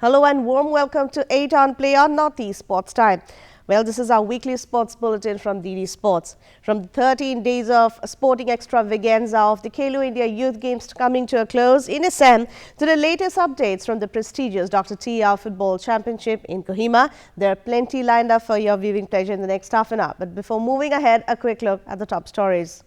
Hello and warm welcome to 8 on Play on Northeast Sports Time. Well, this is our weekly sports bulletin from DD Sports. From the 13 days of sporting extravaganza of the KHELO India Youth Games coming to a close in Assam to the latest updates from the prestigious Dr. TRAU Football Championship in Kohima, there are plenty lined up for your viewing pleasure in the next half an hour. But before moving ahead, a quick look at the top stories.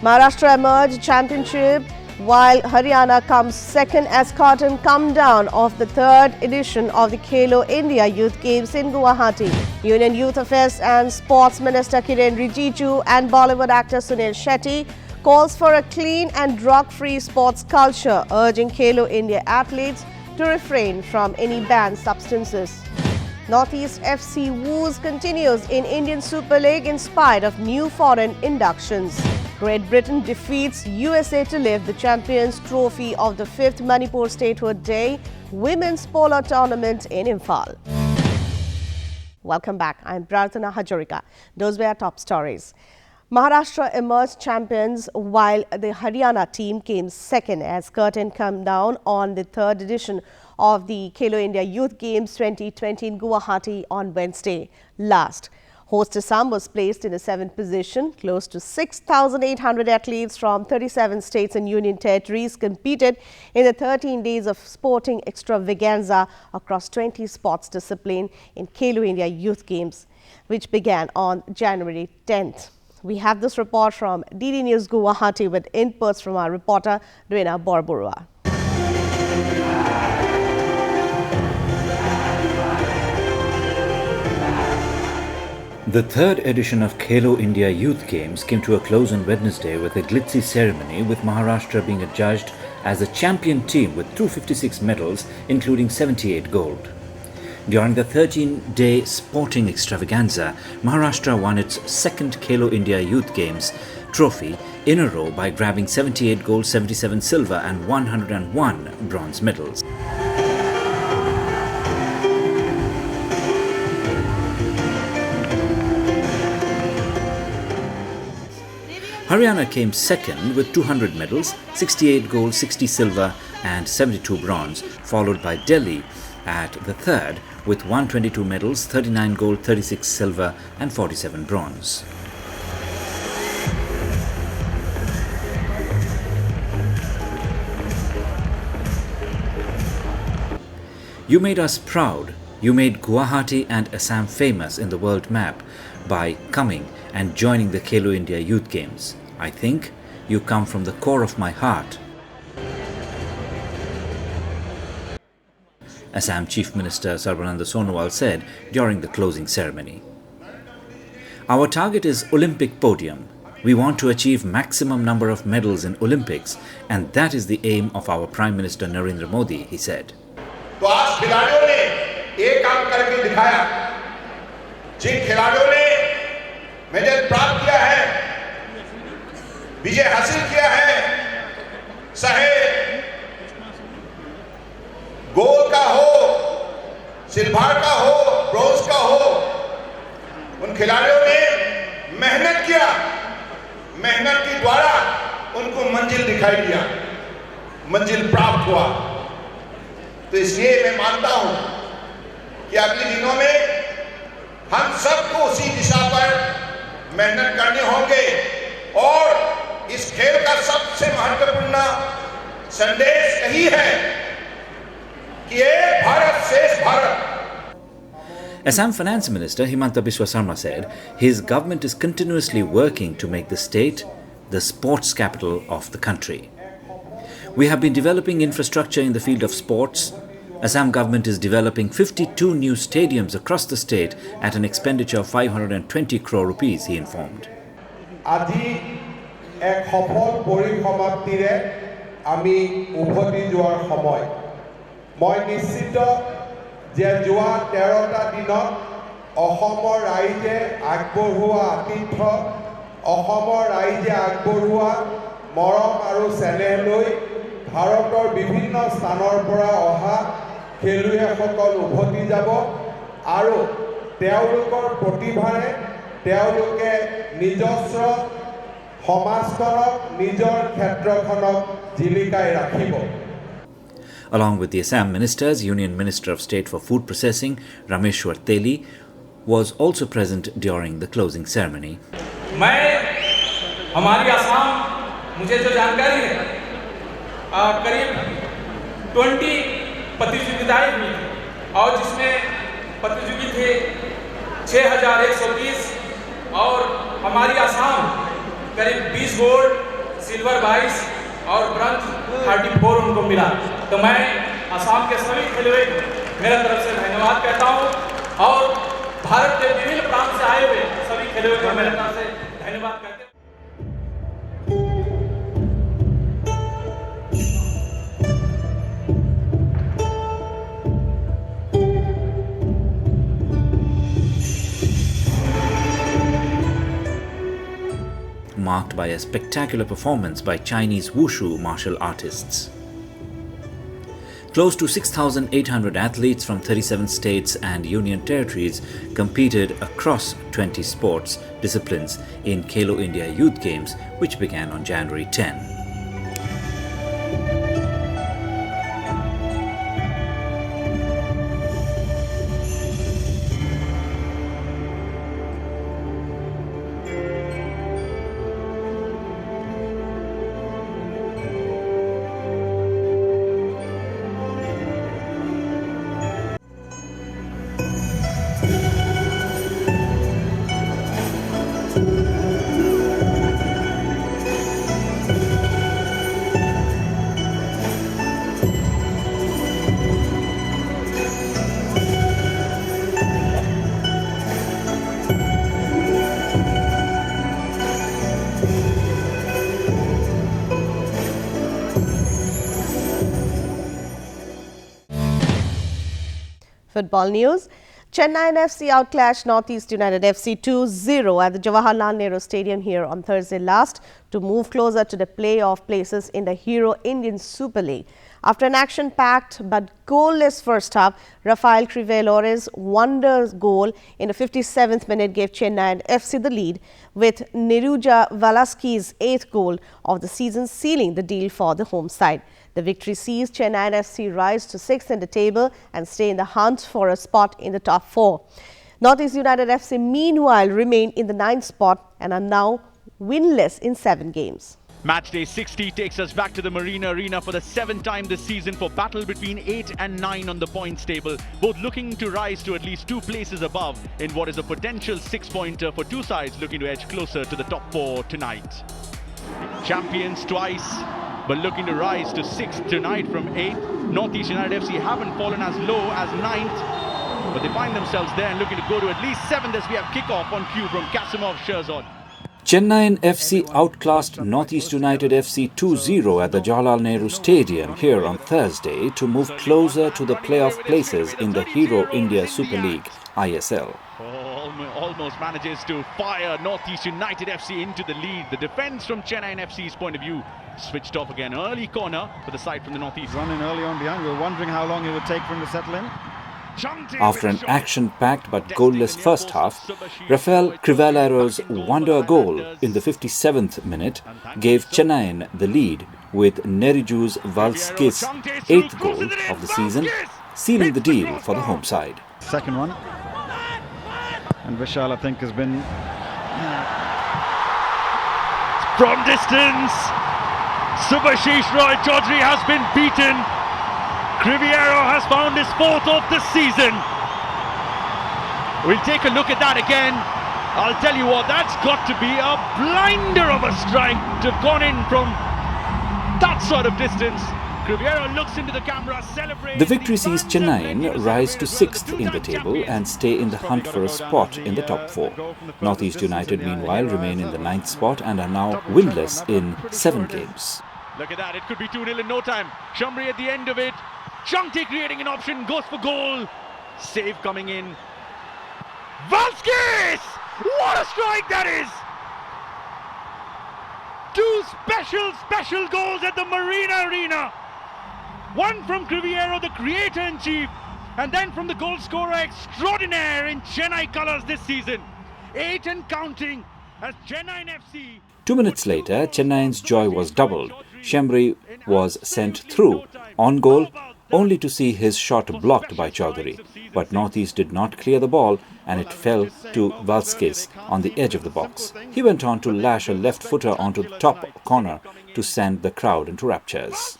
Maharashtra emerged championship, while Haryana comes second as curtain come down of the third edition of the KHELO India Youth Games in Guwahati. Union Youth Affairs and Sports Minister KIREN, RIJIJU and Bollywood actor SUNIEL Shetty calls for a clean and drug-free sports culture, urging KHELO India athletes to refrain from any banned substances. Northeast FC woes continues in Indian Super League in spite of new foreign inductions. Great Britain defeats USA to lift the Champions Trophy of the 5th Manipur Statehood Day Women's Polo Tournament in IMPHAL. Welcome back. I'm Prarthana Hajorika. Those were our top stories. Maharashtra emerged champions while the Haryana team came second as curtain come down on the third edition of the KHELO India Youth Games 2020 in Guwahati on Wednesday last. Host Assam was placed in the 7th position. Close to 6,800 athletes from 37 states and union territories competed in the 13 days of sporting extravaganza across 20 sports disciplines in KHELO India Youth Games, which began on January 10th. We have this report from DD News Guwahati with inputs from our reporter, Reena Borburua. The third edition of KHELO India Youth Games came to a close on Wednesday with a glitzy ceremony, with Maharashtra being adjudged as the champion team with 256 medals, including 78 gold. During the 13-day sporting extravaganza, Maharashtra won its second KHELO India Youth Games trophy in a row by grabbing 78 gold, 77 silver and 101 bronze medals. Haryana came second with 200 medals, 68 gold, 60 silver and 72 bronze, followed by Delhi at the third with 122 medals, 39 gold, 36 silver and 47 bronze. You made us proud. You made Guwahati and Assam famous in the world map by coming and joining the KHELO India Youth Games. I think you come from the core of my heart. Assam Chief Minister Sarbananda Sonowal said during the closing ceremony. Our target is Olympic podium. We want to achieve maximum number of medals in Olympics, and that is the aim of our Prime Minister Narendra Modi, he said. तो आज खिलाड़ियों ने एक काम करके दिखाया। जिन खिलाड़ियों ने मेडल प्राप्त किया है, विजय हासिल किया है, चाहे गोल्ड का हो, सिल्वर का हो, ब्रोंज का हो, उन खिलाड़ियों ने मेहनत किया। मेहनत के द्वारा उनको मंजिल दिखाई दिया, मंजिल प्राप्त हुआ। तो इसलिए मैं मानता हूं कि अगले दिनों में हम सबको उसी दिशा पर मेहनत करने होंगे और इस खेल का सबसे महत्वपूर्ण संदेश यही है कि एक भारत श्रेष्ठ Bharat. Assam Finance Minister Himanta Biswa Sarma said his government is continuously working to make the state the sports capital of the country. We have been developing infrastructure in the field of sports. Assam government is developing 52 new stadiums across the state at an expenditure of 520 crore rupees, he informed. আজি এক সফল পৰিসমাপ্তিৰে আমি উভতি যোৱাৰ সময়। মই নিশ্চিত যে যোৱা 13টা দিনত অসমৰ ৰাইজে আগবঢ়োৱা আতিথ্য, অসমৰ ৰাইজে আগবঢ়োৱা মৰম আৰু চেনেহলৈ ভাৰতৰ বিভিন্ন স্থানৰ পৰা অহা খেলুৱৈসকল উভতি যাব আৰু তেওঁলোকৰ প্ৰতিভাৰে তেওঁলোকে নিজস্ব সমাজখনক নিজৰ ক্ষেত্ৰখনক জিলিকাই ৰাখিব। Along with the Assam ministers, Union Minister of State for Food Processing, Rameshwar Teli, was also present during the closing ceremony. हमारी आसाम मुझे जो जानकारी है करीब 20 प्रतियोगिताएं हुई थी और जिसमें प्रतियोगी थे 6130 और हमारी आसाम करीब 20 गोल्ड, सिल्वर 22 और ब्रॉन्ज 34 उनको मिला। तो मैं आसाम के सभी खिलाड़ियों को मेरा तरफ से धन्यवाद कहता हूँ और भारत के विभिन्न प्रांत से आए हुए सभी खिलाड़ियों को मेरी तरफ से धन्यवाद कहते हैं। Marked by a spectacular performance by Chinese wushu martial artists. Close to 6,800 athletes from 37 states and union territories competed across 20 sports disciplines in KHELO India Youth Games, which began on January 10. Football news. Chennai FC outclashed Northeast United FC 2-0 at the Jawaharlal Nehru Stadium here on Thursday last to move closer to the playoff places in the Hero Indian Super League. After an action-packed but goalless first half, Rafael Crivellori's wonder goal in the 57th minute gave Chennai FC the lead, with Neruja Valaski's 8th goal of the season sealing the deal for the home side. The victory sees Chennai FC rise to 6th in the table and stay in the hunt for a spot in the top 4. Northeast United FC meanwhile remain in the 9th spot and are now winless in 7 games. Matchday 60 takes us back to the Marina Arena for the 7th time this season for battle between 8 and 9 on the points table, both looking to rise to at least 2 places above in what is a potential 6-pointer for 2 sides looking to edge closer to the top 4 tonight. Champions twice, but looking to rise to 6th tonight from 8th. Northeast United FC haven't fallen as low as 9th, but they find themselves there and looking to go to at least 7th as we have kickoff on cue from Kasimov Sherzod. Chennai FC outclassed Northeast United FC 2-0 at the Jawaharlal Nehru Stadium here on Thursday to move closer to the playoff places in the Hero India Super League, ISL. Almost manages to fire Northeast United FC into the lead. The defence from Chennai FC's point of view switched off again. Early corner for the side from the Northeast. Running early on behind. We were wondering how long it would take for him to settle in. After an action-packed but goalless first half, Rafael Crivellero's wonder goal in the 57th minute gave Chennai the lead, with Neruja Valaski's 8th goal of the season, sealing the deal for the home side. Second one. And Vishal, I think, has been... From distance, Subhashish Roy Chaudhary has been beaten. Crivellero has found his 4th of the season. We'll take a look at that again. I'll tell you what, that's got to be a blinder of a strike to have gone in from that sort of distance. Crivellero looks into the camera, celebrating. The victory sees Chennai rise to 6th in the table and stay in the hunt for a spot in the top 4. Northeast United, meanwhile, remain in the 9th spot and are now winless in 7 games. Look at that, it could be 2-0 in no time. Shamri at the end of it. Changte creating an option, goes for goal. Save coming in. Valskis! What a strike that is! 2 special goals at the Marina Arena. One from Crivellero, the creator-in-chief, and then from the goal scorer extraordinaire in Chennai colours this season. 8 and counting as Chennai FC. 2 minutes later, Chennai's joy was doubled. Shamri was sent through. On goal, only to see his shot blocked by Chaudhary. But Northeast did not clear the ball and it fell to Valskis on the edge of the box. He went on to lash a left footer onto the top corner to send the crowd into raptures.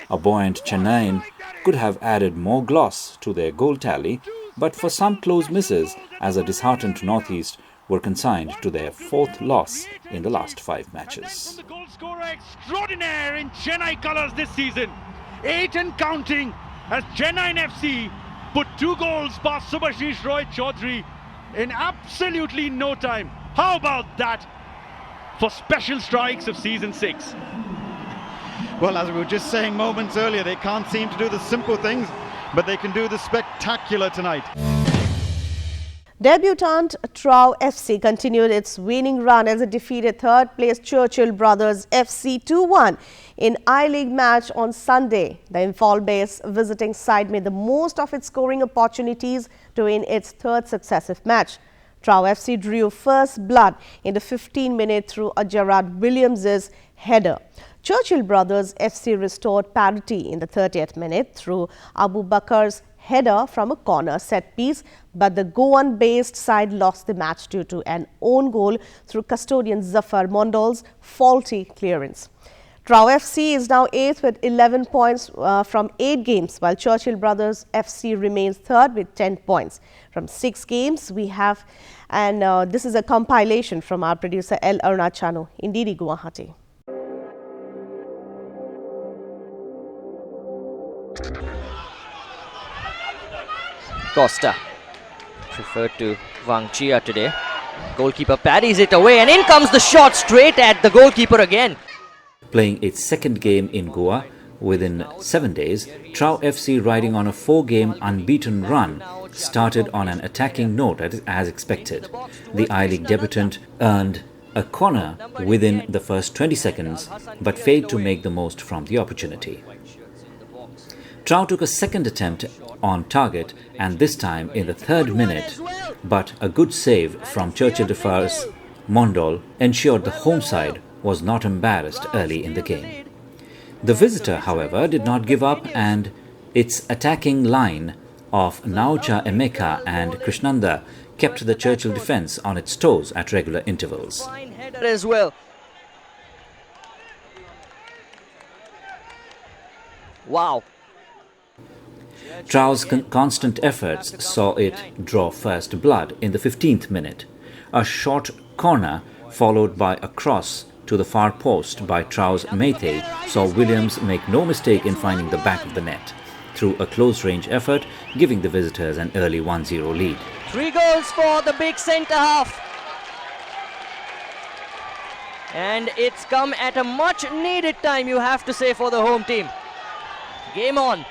A buoyant Chennaiyin could have added more gloss to their goal tally, but for some close misses, as a disheartened Northeast were consigned to their fourth loss in the last 5 matches. The goal scorer extraordinaire in Chennai colours this season. 8 and counting as Chennai FC put 2 goals past Subhashish Roy Chaudhary in absolutely no time. How about that for special strikes of season 6? Well, as we were just saying moments earlier, they can't seem to do the simple things, but they can do the spectacular tonight. Debutant TRAU FC continued its winning run as it defeated third-place Churchill Brothers FC 2-1 in ILeague match on Sunday. The IMPHAL-based visiting side made the most of its scoring opportunities to win its third successive match. TRAU FC drew first blood in the 15th minute through a Gerard Williams' header. Churchill Brothers FC restored parity in the 30th minute through Abu Bakar's header from a corner set piece, but the Goan-based side lost the match due to an own goal through custodian Zafar Mondol's faulty clearance. TRAU FC is now 8th with 11 points from 8 games, while Churchill Brothers FC remains 3rd with 10 points. From 6 games we have, and this is a compilation from our producer L. Arunachanu in DD Guwahati. Costa preferred to Wang Chia today. Goalkeeper parries it away and in comes the shot straight at the goalkeeper again. Playing its second game in Goa within 7 days, TRAU FC, riding on a 4-game unbeaten run, started on an attacking note as expected. The ILeague debutant earned a corner within the first 20 seconds but failed to make the most from the opportunity. TRAU took a second attempt on target, and this time in the 3rd minute, but a good save from Churchill defense Mondol ensured the home side was not embarrassed early in the game. The visitor, however, did not give up, and its attacking line of Naucha Emeka and Krishnanda kept the Churchill defense on its toes at regular intervals. Fine header as well. Wow. TRAU's constant efforts saw it draw first blood in the 15th minute. A short corner followed by a cross to the far post by TRAU's Meitei saw Williams make no mistake in finding the back of the net through a close-range effort, giving the visitors an early 1-0 lead. 3 goals for the big centre half. And it's come at a much-needed time, you have to say, for the home team. Game on.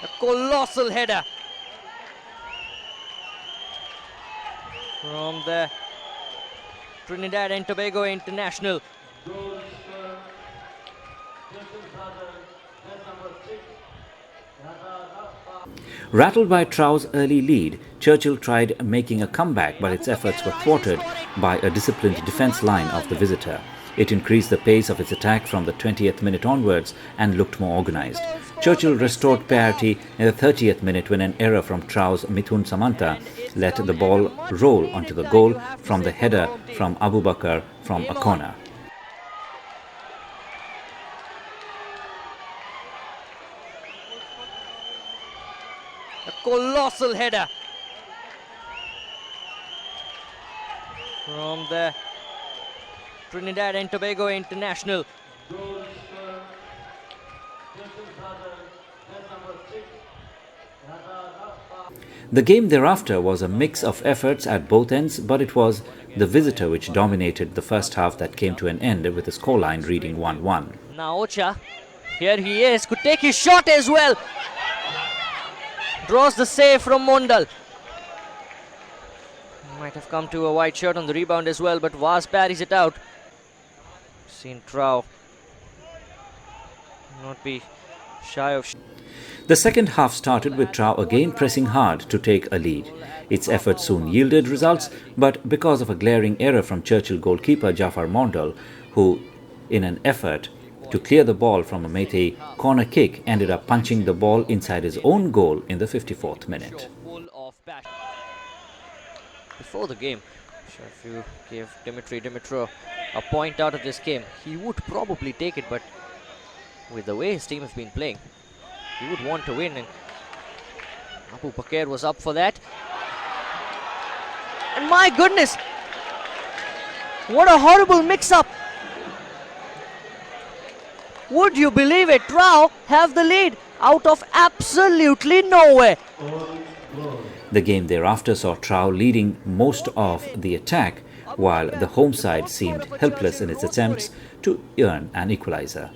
A colossal header from the Trinidad and Tobago international. Rattled by TRAU's early lead, Churchill tried making a comeback, but its efforts were thwarted by a disciplined defence line of the visitor. It increased the pace of its attack from the 20th minute onwards and looked more organised. Churchill restored parity in the 30th minute when an error from TRAU's Mithun Samanta let the ball roll onto the goal from the header from Abu Bakar from a corner. A colossal header from the Trinidad and Tobago international. The game thereafter was a mix of efforts at both ends, but it was the visitor which dominated the first half that came to an end with the scoreline reading 1-1. Now Ocha, here he is, could take his shot as well. Draws the save from Mondal. Might have come to a wide shot on the rebound as well, but Vaz parries it out. Seen TRAU not be shy of. The second half started with TRAU again pressing hard to take a lead. Its efforts soon yielded results, but because of a glaring error from Churchill goalkeeper Jafar Mondal, who, in an effort to clear the ball from a Meitei corner kick, ended up punching the ball inside his own goal in the 54th minute. Before the game, if you gave Dimitrov a point out of this game, he would probably take it, but with the way his team has been playing, he would want to win, and Abu Bakr was up for that. And my goodness, what a horrible mix-up. Would you believe it? TRAU have the lead out of absolutely nowhere. The game thereafter saw TRAU leading most of the attack, while the home side seemed helpless in its attempts to earn an equalizer.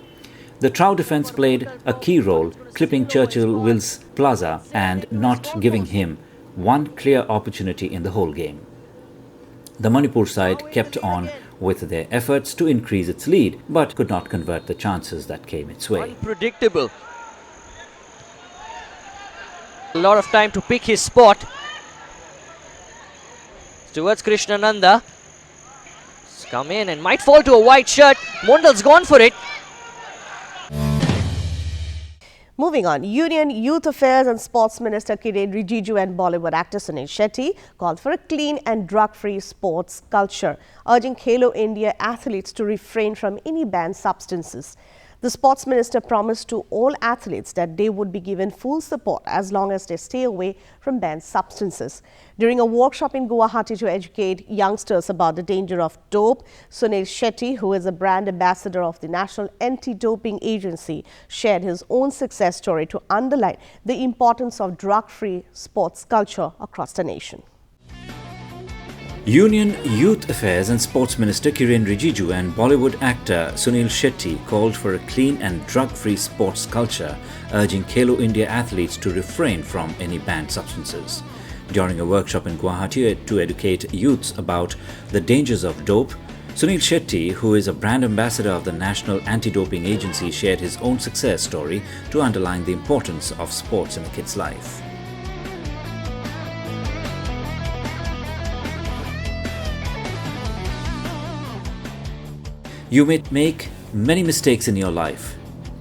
The TRAU defence played a key role, clipping Churchill Wills Plaza and not giving him one clear opportunity in the whole game. The Manipur side kept on with their efforts to increase its lead, but could not convert the chances that came its way. Unpredictable. A lot of time to pick his spot. Towards Krishnananda. It's come in and might fall to a white shirt. Mondal's gone for it. Moving on, Union Youth Affairs and Sports Minister Kiren Rijiju and Bollywood actor Sunil Shetty called for a clean and drug-free sports culture, urging KHELO India athletes to refrain from any banned substances. The sports minister promised to all athletes that they would be given full support as long as they stay away from banned substances. During a workshop in Guwahati to educate youngsters about the danger of dope, Sunil Shetty, who is a brand ambassador of the National Anti-Doping Agency, shared his own success story to underline the importance of drug-free sports culture across the nation. Union Youth Affairs and Sports Minister Kiren Rijiju and Bollywood actor Sunil Shetty called for a clean and drug-free sports culture, urging KHELO India athletes to refrain from any banned substances. During a workshop in Guwahati to educate youths about the dangers of dope, Sunil Shetty, who is a brand ambassador of the National Anti-Doping Agency, shared his own success story to underline the importance of sports in a kid's life. You may make many mistakes in your life,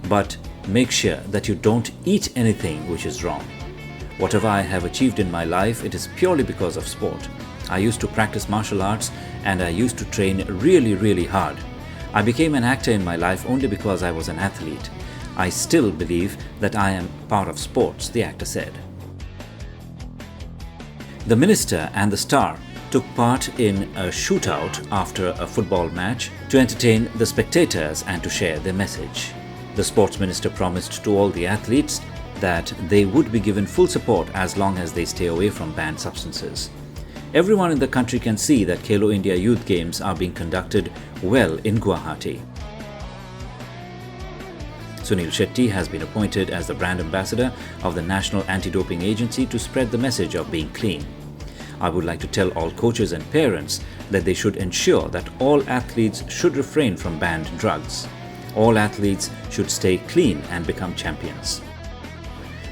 but make sure that you don't eat anything which is wrong. Whatever I have achieved in my life, it is purely because of sport. I used to practice martial arts and I used to train really hard. I became an actor in my life only because I was an athlete. I still believe that I am part of sports, the actor said. The minister and the star took part in a shootout after a football match to entertain the spectators and to share their message. The sports minister promised to all the athletes that they would be given full support as long as they stay away from banned substances. Everyone in the country can see that KHELO India Youth Games are being conducted well in Guwahati. Sunil Shetty has been appointed as the brand ambassador of the National Anti-Doping Agency to spread the message of being clean. I would like to tell all coaches and parents that they should ensure that all athletes should refrain from banned drugs. All athletes should stay clean and become champions.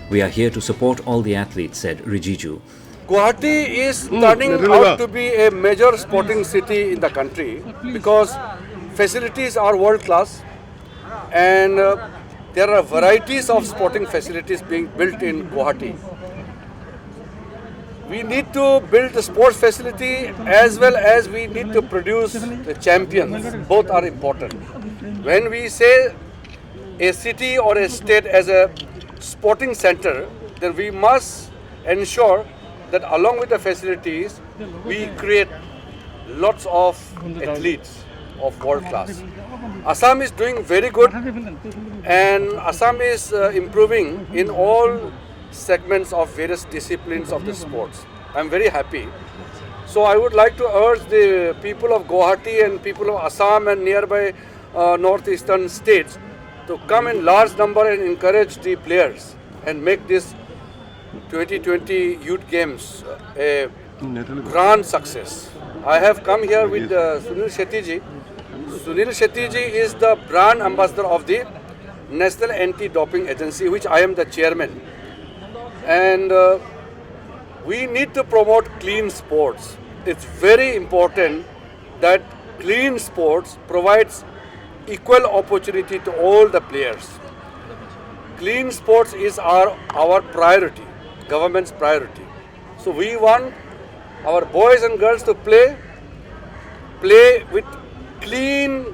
We are here to support all the athletes, said Rijiju. Guwahati is turning out to be a major sporting city in the country because facilities are world class and there are varieties of sporting facilities being built in Guwahati. We need to build the sports facility as well as we need to produce the champions. Both are important. When we say a city or a state as a sporting center, then we must ensure that along with the facilities, we create lots of athletes of world class. Assam is doing very good and Assam is improving in all segments of various disciplines of the sports. I'm very happy. So I would like to urge the people of Guwahati and people of Assam and nearby northeastern states to come in large number and encourage the players and make this 2020 Youth Games a grand success. I have come here with Sunil Shetty ji. Sunil Shetty ji is the brand ambassador of the National Anti-Doping Agency, which I am the chairman. And we need to promote clean sports. It's very important that clean sports provides equal opportunity to all the players. Clean sports is our priority, government's priority. So we want our boys and girls to play with clean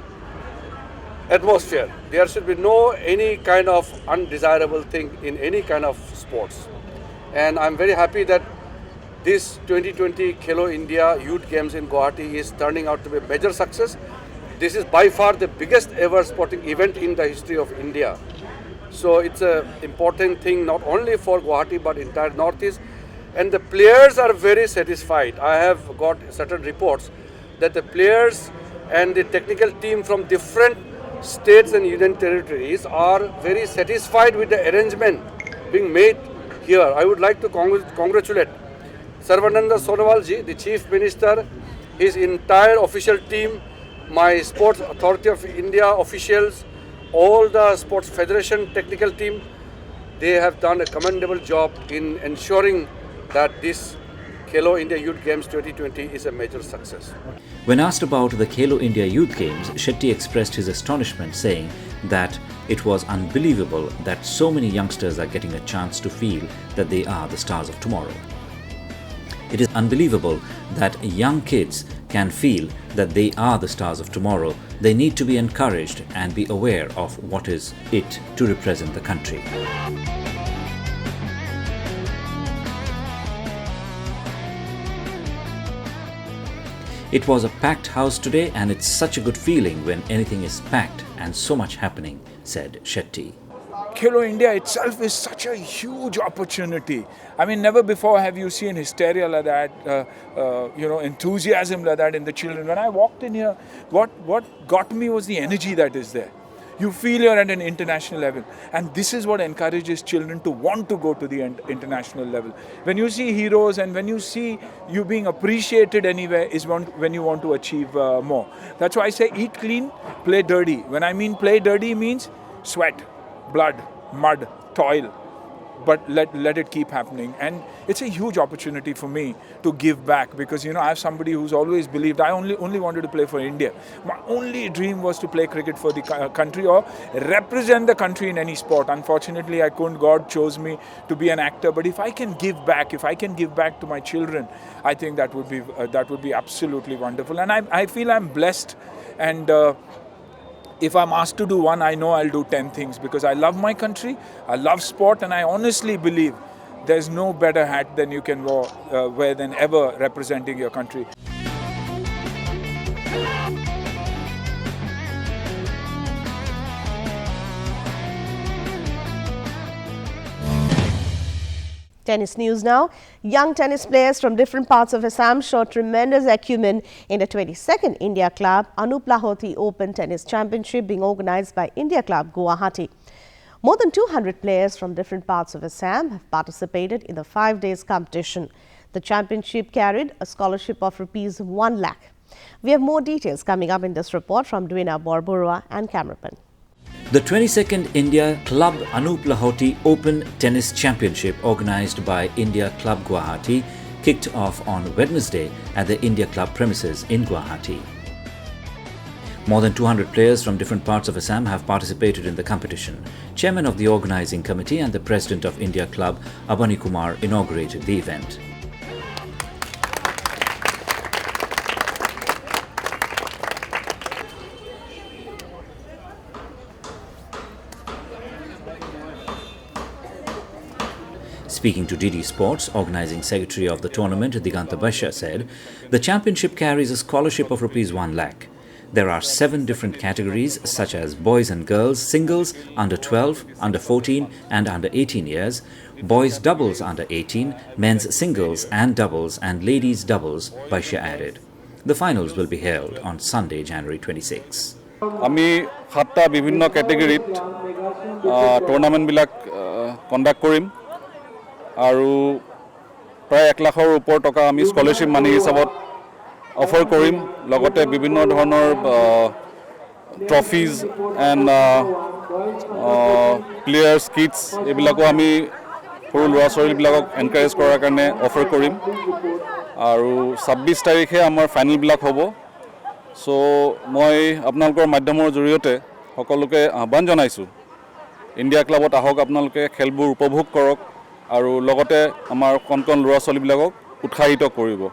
atmosphere. There should be no any kind of undesirable thing in any kind of sports. And I'm very happy that this 2020 KHELO India Youth Games in Guwahati is turning out to be a major success. This is by far the biggest ever sporting event in the history of India. So it's an important thing not only for Guwahati but entire Northeast. And the players are very satisfied. I have got certain reports that the players and the technical team from different states and union territories are very satisfied with the arrangement being made here. I would like to congratulate Sarvananda Sonowal ji, the Chief Minister, his entire official team, my Sports Authority of India officials, all the Sports Federation technical team. They have done a commendable job in ensuring that this KHELO India Youth Games 2020 is a major success. When asked about the KHELO India Youth Games, Shetty expressed his astonishment, saying that it was unbelievable that so many youngsters are getting a chance to feel that they are the stars of tomorrow. It is unbelievable that young kids can feel that they are the stars of tomorrow. They need to be encouraged and be aware of what is it to represent the country. It was a packed house today, and it's such a good feeling when anything is packed and so much happening, said Shetty. KHELO India itself is such a huge opportunity. I mean, never before have you seen hysteria like that, enthusiasm like that in the children. When I walked in here, what got me was the energy that is there. You feel you're at an international level, and this is what encourages children to want to go to the international level. When you see heroes and when you see you being appreciated anywhere is when you want to achieve more. That's why I say eat clean, play dirty. When I mean play dirty means sweat, blood, mud, toil, but let it keep happening. And it's a huge opportunity for me to give back, because I have somebody who's always believed I only wanted to play for India. My only dream was to play cricket for the country or represent the country in any sport. Unfortunately, I couldn't. God chose me to be an actor. But if I can give back, to my children, I think that would be absolutely wonderful. And I feel I'm blessed. And if I'm asked to do one, I know I'll do 10 things, because I love my country, I love sport, and I honestly believe there's no better hat than you can wear than ever representing your country. Tennis news now. Young tennis players from different parts of Assam showed tremendous acumen in the 22nd India Club ANUP LAHOTY Open Tennis Championship being organized by India Club Guwahati. More than 200 players from different parts of Assam have participated in the 5 days competition. The championship carried a scholarship of Rs 1 lakh. We have more details coming up in this report from Dwena Borburua and cameraman. The 22nd India Club ANUP LAHOTY Open Tennis Championship, organized by India Club Guwahati, kicked off on Wednesday at the India Club premises in Guwahati. More than 200 players from different parts of Assam have participated in the competition. Chairman of the organizing committee and the President of India Club, Abani Kumar, inaugurated the event. Speaking to DD Sports, organizing secretary of the tournament, Diganta Basha, said, the championship carries a scholarship of Rs 1 lakh. There are 7 different categories, such as boys and girls, singles, under 12, under 14 and under 18 years, boys doubles under 18, men's singles and doubles, and ladies doubles, Basha added. The finals will be held on Sunday, January 26. আমি 7টা বিভিন্ন ক্যাটেগরিত tournament বিলাক conduct কৰিম আৰু প্ৰায় 1 লাখৰ ওপৰ টকা আমি scholarship মানি হিচাপত offer কৰিম লগতে বিভিন্ন ধৰণৰ ট্ৰফিজ এণ্ড প্লেয়াৰ্ছ কিটছ এইবিলাকো আমি সৰু ল'ৰা ছোৱালীবিলাকক এনকাৰেজ কৰাৰ কাৰণে অফাৰ কৰিম আৰু 26 তাৰিখে আমাৰ ফাইনেলবিলাক হ'ব চ' মই আপোনালোকৰ মাধ্যমৰ জৰিয়তে সকলোকে আহ্বান জনাইছোঁ ইণ্ডিয়া ক্লাবত আহক আপোনালোকে খেলবোৰ উপভোগ কৰক আৰু লগতে আমাৰ কণ ল'ৰা ছোৱালীবিলাকক উৎসাহিত কৰিব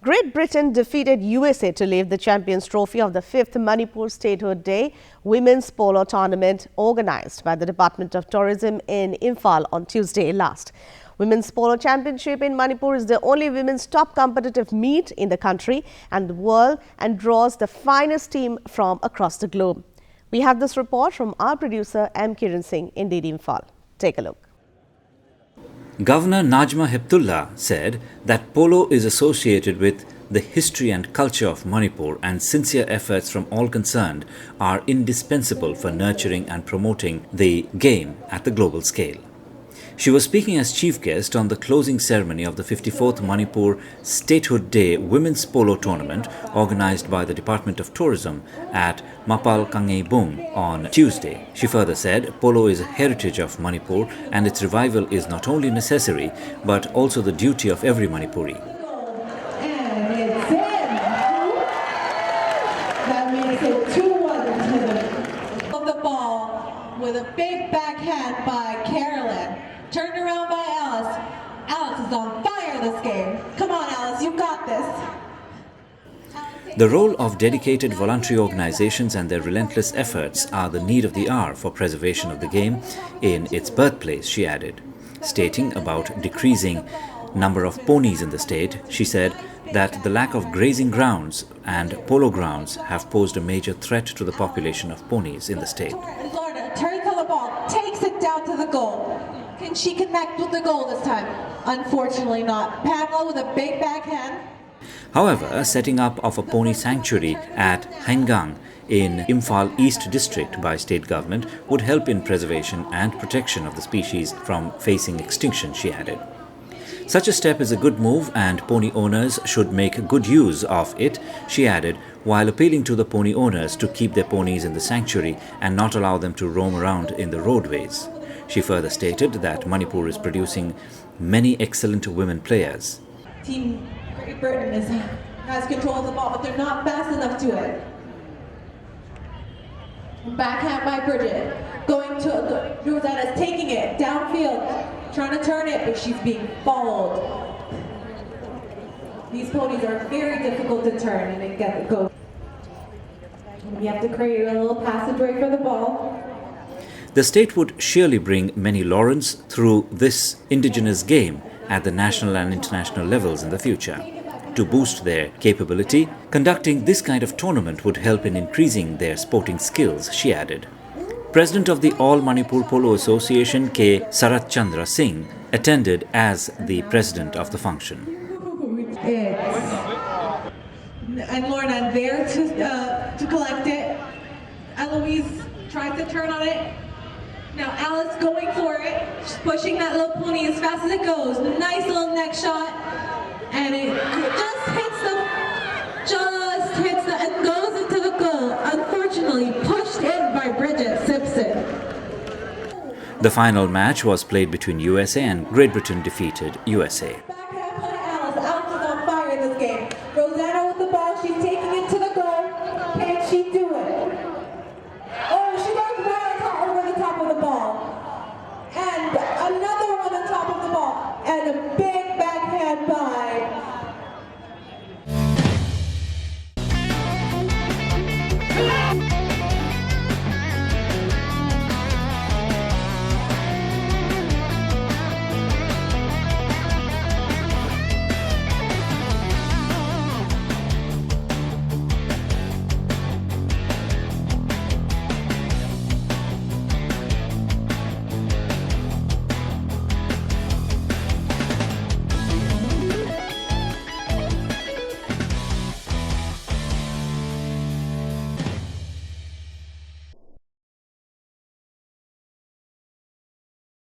Great Britain defeated USA to lift the Champions Trophy of the 5th Manipur Statehood Day Women's Polo Tournament organized by the Department of Tourism in IMPHAL on Tuesday last. Women's Polo Championship in Manipur is the only women's top competitive meet in the country and the world and draws the finest team from across the globe. We have this report from our producer KIREN in IMPHAL. Take a look. Governor Najma Heptullah said that polo is associated with the history and culture of Manipur and sincere efforts from all concerned are indispensable for nurturing and promoting the game at the global scale. She was speaking as chief guest on the closing ceremony of the 54th Manipur Statehood Day Women's Polo Tournament organized by the Department of Tourism at Mapal Kangeibung on Tuesday. She further said polo is a heritage of Manipur and its revival is not only necessary but also the duty of every Manipuri. And it's in. That makes it 2-1 to the ball with a big backhand by KIREN. Turned around by Alice. Alice is on fire this game. Come on, Alice, you got this. The role of dedicated voluntary organizations and their relentless efforts are the need of the hour for preservation of the game in its birthplace, she added. Stating about decreasing number of ponies in the state, she said that the lack of grazing grounds and polo grounds have posed a major threat to the population of ponies in the state. Florida, Terry ball takes it down to the goal. Can she connect with the goal this time? Unfortunately not. Pamela with a big backhand. However, setting up of a pony sanctuary at Haingang in IMPHAL East District by state government would help in preservation and protection of the species from facing extinction, she added. Such a step is a good move and pony owners should make good use of it, she added, while appealing to the pony owners to keep their ponies in the sanctuary and not allow them to roam around in the roadways. She further stated that Manipur is producing many excellent women players. Team Great Britain has control of the ball, but they're not fast enough to it. Backhand by Bridget. Going to Rosetta's taking it downfield, trying to turn it, but she's being followed. These ponies are very difficult to turn and they get the go. You have to create a little passageway for the ball. The state would surely bring many laurels through this indigenous game at the national and international levels in the future. To boost their capability, conducting this kind of tournament would help in increasing their sporting skills, she added. President of the All Manipur Polo Association, K. Sarat Chandra Singh, attended as the president of the function. And Lorna there to collect it. Eloise tries to turn on it. Now Alice going for it. She's pushing that little pony as fast as it goes. Nice little neck shot. And it just hits the and goes into the goal. Unfortunately pushed in by Bridget Simpson. The final match was played between USA and Great Britain defeated USA. Backhand by Alice. Alice is on fire this game.